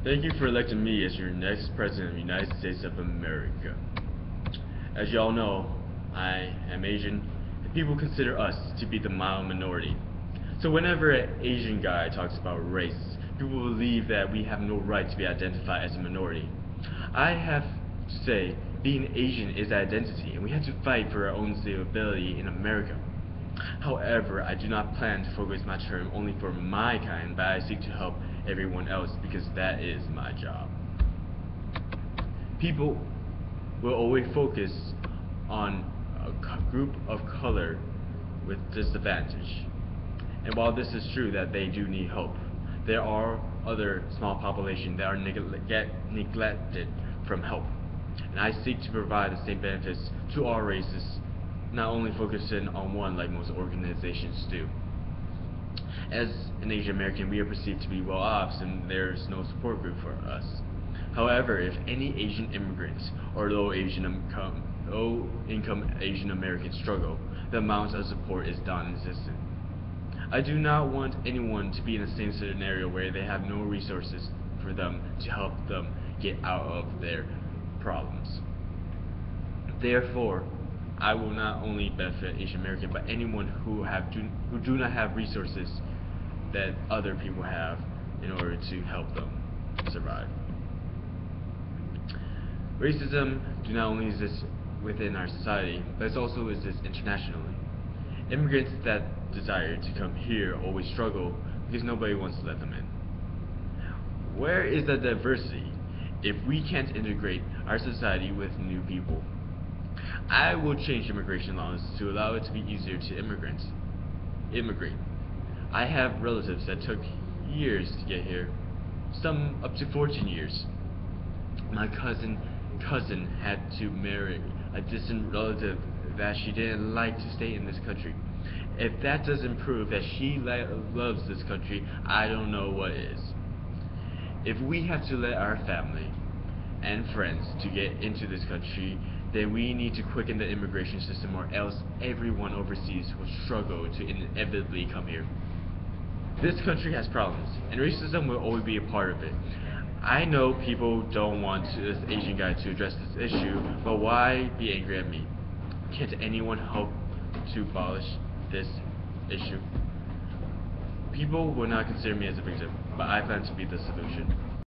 Thank you for electing me as your next President of the United States of America. As you all know, I am Asian, and people consider us to be the mild minority. So whenever an Asian guy talks about race, people believe that we have no right to be identified as a minority. I have to say, being Asian is identity, and we have to fight for our own stability in America. However, I do not plan to focus my term only for my kind, but I seek to help everyone else because that is my job. People will always focus on a group of color with disadvantage. And while this is true that they do need help, there are other small populations that are neglected from help. And I seek to provide the same benefits to all races, not only focusing on one like most organizations do. As an Asian American, we are perceived to be well off and there's no support group for us. However, if any Asian immigrants or low income Asian Americans struggle, the amount of support is non-existent. I do not want anyone to be in the same scenario where they have no resources for them to help them get out of their problems. Therefore, I will not only benefit Asian American, but anyone who do not have resources that other people have in order to help them survive. Racism do not only exist within our society, but it also exists internationally. Immigrants that desire to come here always struggle because nobody wants to let them in. Where is the diversity if we can't integrate our society with new people? I will change immigration laws to allow it to be easier to immigrate. I have relatives that took years to get here, some up to 14 years. My cousin had to marry a distant relative that she didn't like to stay in this country. If that doesn't prove that she loves this country, I don't know what is. If we have to let our family and friends to get into this country, then we need to quicken the immigration system, or else everyone overseas will struggle to inevitably come here. This country has problems, and racism will always be a part of it. I know people don't want this Asian guy to address this issue, but why be angry at me? Can't anyone help to abolish this issue? People will not consider me as a victim, but I plan to be the solution.